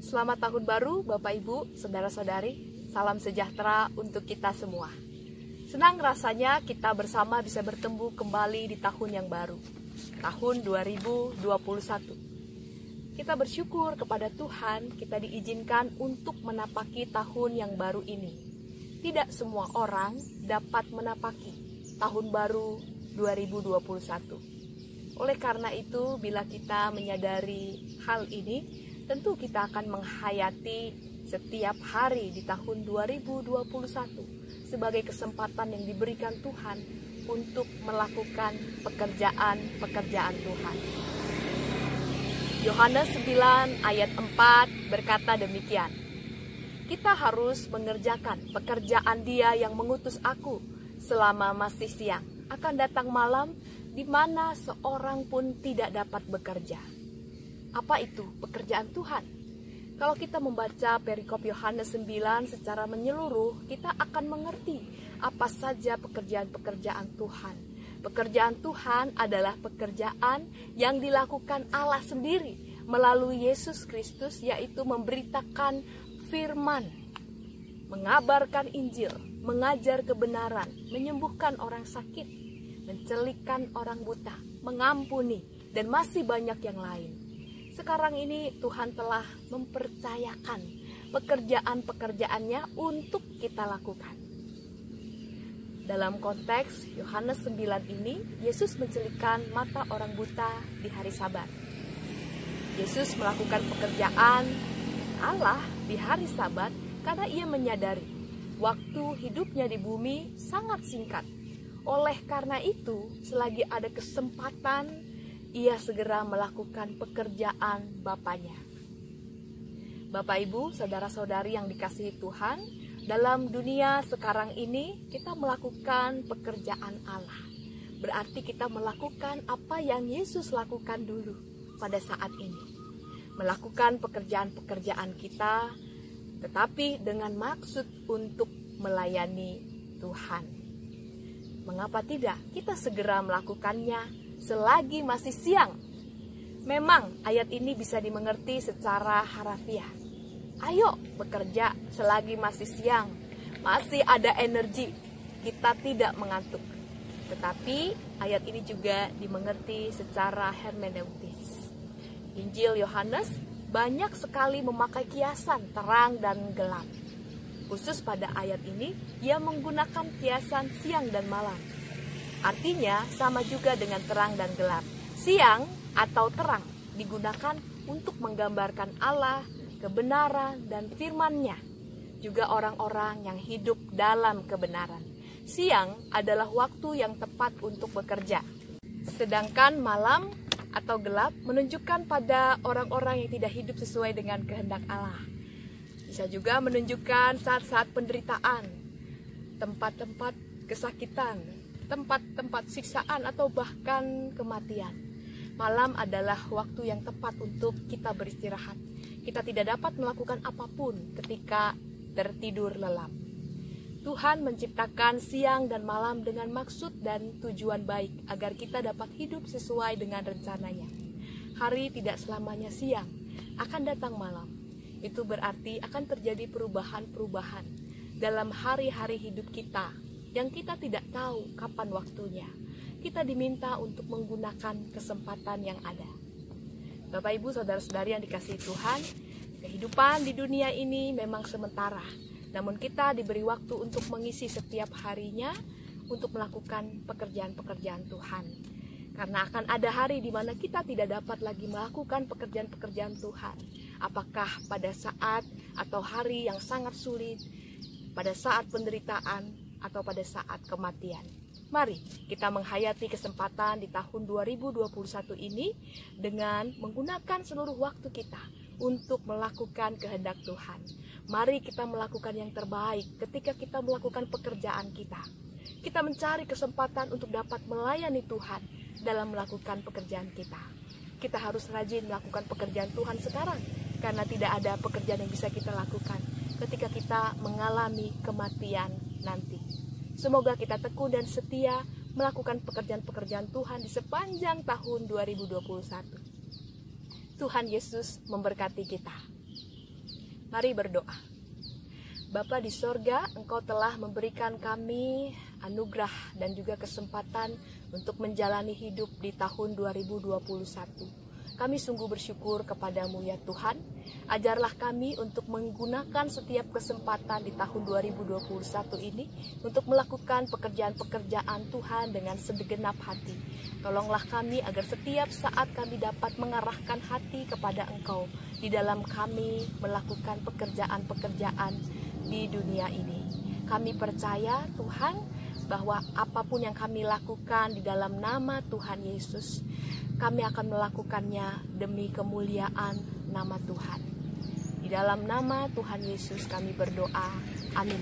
Selamat Tahun Baru Bapak Ibu, Saudara-saudari. Salam sejahtera untuk kita semua. Senang rasanya kita bersama bisa bertemu kembali di tahun yang baru, tahun 2021. Kita bersyukur kepada Tuhan kita diizinkan untuk menapaki tahun yang baru ini. Tidak semua orang dapat menapaki tahun baru 2021. Oleh karena itu, bila kita menyadari hal ini, tentu kita akan menghayati setiap hari di tahun 2021 sebagai kesempatan yang diberikan Tuhan untuk melakukan pekerjaan-pekerjaan Tuhan. Yohanes 9 ayat 4 berkata demikian, kita harus mengerjakan pekerjaan Dia yang mengutus aku selama masih siang. Akan datang malam di mana seorang pun tidak dapat bekerja. Apa itu pekerjaan Tuhan? Kalau kita membaca perikop Yohanes 9 secara menyeluruh, kita akan mengerti apa saja pekerjaan-pekerjaan Tuhan. Pekerjaan Tuhan adalah pekerjaan yang dilakukan Allah sendiri melalui Yesus Kristus, yaitu memberitakan firman, mengabarkan Injil, mengajar kebenaran, menyembuhkan orang sakit, mencelikkan orang buta, mengampuni, dan masih banyak yang lain. Sekarang ini Tuhan telah mempercayakan pekerjaan-pekerjaannya untuk kita lakukan. Dalam konteks Yohanes 9 ini, Yesus mencelikkan mata orang buta di hari Sabat. Yesus melakukan pekerjaan Allah di hari Sabat karena Ia menyadari waktu hidupnya di bumi sangat singkat. Oleh karena itu, selagi ada kesempatan, Ia segera melakukan pekerjaan Bapaknya. Bapak Ibu, saudara-saudari yang dikasihi Tuhan, dalam dunia sekarang ini kita melakukan pekerjaan Allah. Berarti kita melakukan apa yang Yesus lakukan dulu pada saat ini. Melakukan pekerjaan-pekerjaan kita, tetapi dengan maksud untuk melayani Tuhan. Mengapa tidak kita segera melakukannya selagi masih siang? Memang ayat ini bisa dimengerti secara harafiah. Ayo bekerja selagi masih siang, masih ada energi, kita tidak mengantuk. Tetapi ayat ini juga dimengerti secara hermeneutis. Injil Yohanes banyak sekali memakai kiasan terang dan gelap. Khusus pada ayat ini, ia menggunakan kiasan siang dan malam. Artinya sama juga dengan terang dan gelap. Siang atau terang digunakan untuk menggambarkan Allah, kebenaran, dan firman-Nya. Juga orang-orang yang hidup dalam kebenaran. Siang adalah waktu yang tepat untuk bekerja. Sedangkan malam atau gelap menunjukkan pada orang-orang yang tidak hidup sesuai dengan kehendak Allah. Bisa juga menunjukkan saat-saat penderitaan, tempat-tempat kesakitan, tempat-tempat siksaan atau bahkan kematian. Malam adalah waktu yang tepat untuk kita beristirahat. Kita tidak dapat melakukan apapun ketika tertidur lelap. Tuhan menciptakan siang dan malam dengan maksud dan tujuan baik agar kita dapat hidup sesuai dengan rencananya. Hari tidak selamanya siang, akan datang malam. Itu berarti akan terjadi perubahan-perubahan dalam hari-hari hidup kita yang kita tidak tahu kapan waktunya. Kita diminta untuk menggunakan kesempatan yang ada. Bapak Ibu, saudara-saudari yang dikasihi Tuhan, kehidupan di dunia ini memang sementara. Namun kita diberi waktu untuk mengisi setiap harinya untuk melakukan pekerjaan-pekerjaan Tuhan. Karena akan ada hari di mana kita tidak dapat lagi melakukan pekerjaan-pekerjaan Tuhan. Apakah pada saat atau hari yang sangat sulit, pada saat penderitaan, atau pada saat kematian. Mari kita menghayati kesempatan di tahun 2021 ini dengan menggunakan seluruh waktu kita untuk melakukan kehendak Tuhan. Mari kita melakukan yang terbaik ketika kita melakukan pekerjaan kita. Kita mencari kesempatan untuk dapat melayani Tuhan dalam melakukan pekerjaan kita. Kita harus rajin melakukan pekerjaan Tuhan sekarang, karena tidak ada pekerjaan yang bisa kita lakukan ketika kita mengalami kematian nanti. Semoga kita tekun dan setia melakukan pekerjaan-pekerjaan Tuhan di sepanjang tahun 2021. Tuhan Yesus memberkati kita. Mari berdoa. Bapa di sorga, Engkau telah memberikan kami anugerah dan juga kesempatan untuk menjalani hidup di tahun 2021. Kami sungguh bersyukur kepadamu ya Tuhan. Ajarlah kami untuk menggunakan setiap kesempatan di tahun 2021 ini untuk melakukan pekerjaan-pekerjaan Tuhan dengan segenap hati. Tolonglah kami agar setiap saat kami dapat mengarahkan hati kepada Engkau di dalam kami melakukan pekerjaan-pekerjaan di dunia ini. Kami percaya Tuhan bahwa apapun yang kami lakukan di dalam nama Tuhan Yesus, kami akan melakukannya demi kemuliaan nama Tuhan. Di dalam nama Tuhan Yesus kami berdoa. Amin.